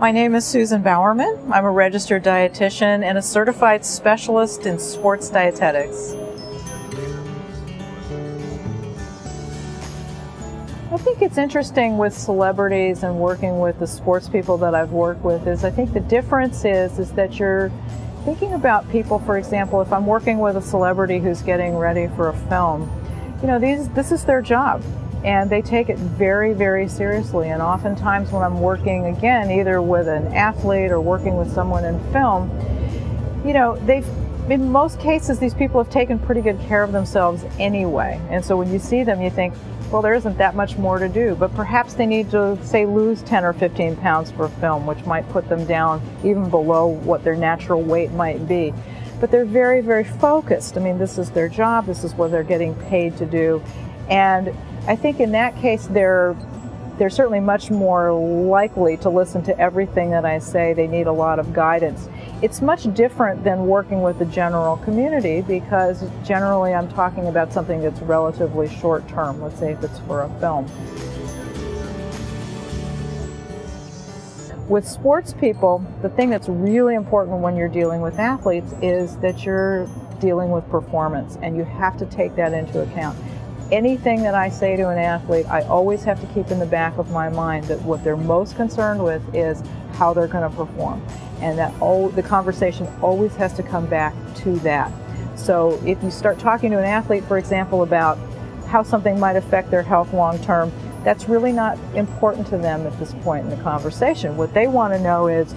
My name is Susan Bowerman. I'm a registered dietitian and a certified specialist in sports dietetics. I think it's interesting with celebrities and working with the sports people that I've worked with is I think the difference is that you're thinking about people, for example, if I'm working with a celebrity who's getting ready for a film, you know, this is their job. And they take it very, very seriously. And oftentimes when I'm working, again, either with an athlete or working with someone in film, you know, in most cases, these people have taken pretty good care of themselves anyway. And so when you see them, you think, well, there isn't that much more to do. But perhaps they need to, say, lose 10 or 15 pounds for film, which might put them down even below what their natural weight might be. But they're very, very focused. I mean, this is their job. This is what they're getting paid to do. And I think in that case, they're certainly much more likely to listen to everything that I say. They need a lot of guidance. It's much different than working with the general community because generally I'm talking about something that's relatively short term, let's say if it's for a film. With sports people, the thing that's really important when you're dealing with athletes is that you're dealing with performance, and you have to take that into account. Anything that I say to an athlete, I always have to keep in the back of my mind that what they're most concerned with is how they're going to perform. And that the conversation always has to come back to that. So if you start talking to an athlete, for example, about how something might affect their health long term, that's really not important to them at this point in the conversation. What they want to know is,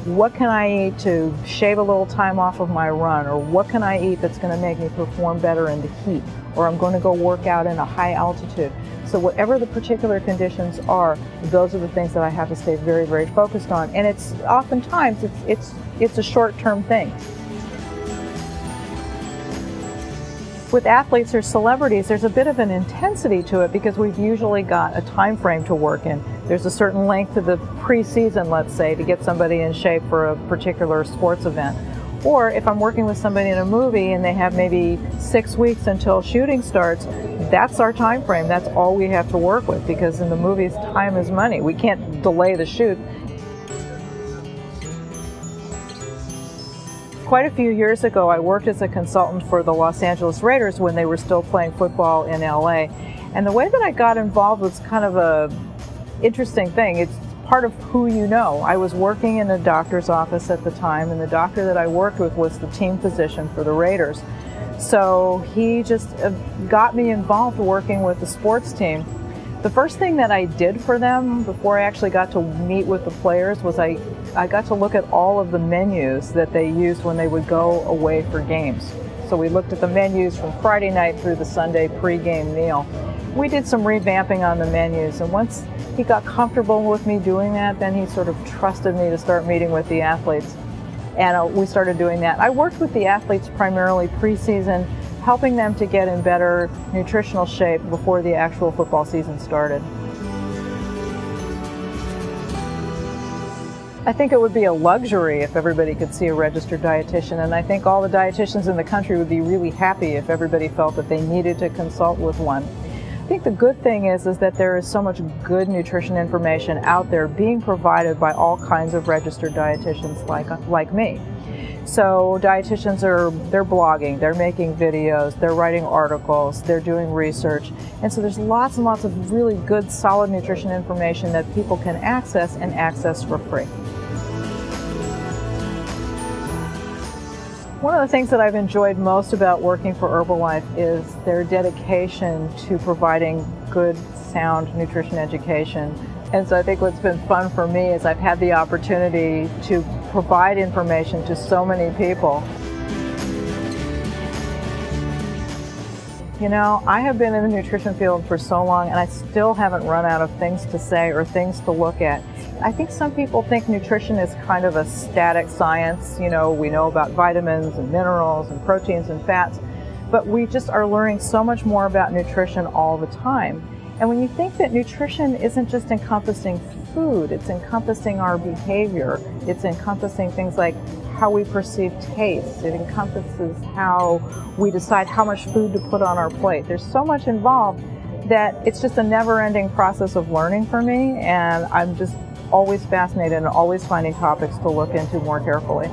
what can I eat to shave a little time off of my run? Or what can I eat that's going to make me perform better in the heat? Or I'm going to go work out in a high altitude. So whatever the particular conditions are, those are the things that I have to stay very, very focused on. And it's oftentimes, it's a short-term thing. With athletes or celebrities, there's a bit of an intensity to it because we've usually got a time frame to work in. There's a certain length to the preseason, let's say, to get somebody in shape for a particular sports event. Or if I'm working with somebody in a movie and they have maybe 6 weeks until shooting starts, that's our time frame. That's all we have to work with because in the movies, time is money. We can't delay the shoot. Quite a few years ago, I worked as a consultant for the Los Angeles Raiders when they were still playing football in LA. And the way that I got involved was kind of an interesting thing. It's part of who you know. I was working in a doctor's office at the time, and the doctor that I worked with was the team physician for the Raiders. So he just got me involved working with the sports team. The first thing that I did for them before I actually got to meet with the players was I got to look at all of the menus that they used when they would go away for games. So we looked at the menus from Friday night through the Sunday pregame meal. We did some revamping on the menus, and once he got comfortable with me doing that, then he sort of trusted me to start meeting with the athletes. And we started doing that. I worked with the athletes primarily preseason, helping them to get in better nutritional shape before the actual football season started. I think it would be a luxury if everybody could see a registered dietitian, and I think all the dietitians in the country would be really happy if everybody felt that they needed to consult with one. I think the good thing is that there is so much good nutrition information out there being provided by all kinds of registered dietitians like me. So dietitians they're blogging, they're making videos, they're writing articles, they're doing research. And so there's lots and lots of really good, solid nutrition information that people can access and access for free. One of the things that I've enjoyed most about working for Herbalife is their dedication to providing good, sound nutrition education. And so I think what's been fun for me is I've had the opportunity to provide information to so many people. You know, I have been in the nutrition field for so long and I still haven't run out of things to say or things to look at. I think some people think nutrition is kind of a static science. You know, we know about vitamins and minerals and proteins and fats, but we just are learning so much more about nutrition all the time. And when you think that nutrition isn't just encompassing food, it's encompassing our behavior, it's encompassing things like how we perceive taste, it encompasses how we decide how much food to put on our plate. There's so much involved that it's just a never-ending process of learning for me, and I'm just always fascinated and always finding topics to look into more carefully.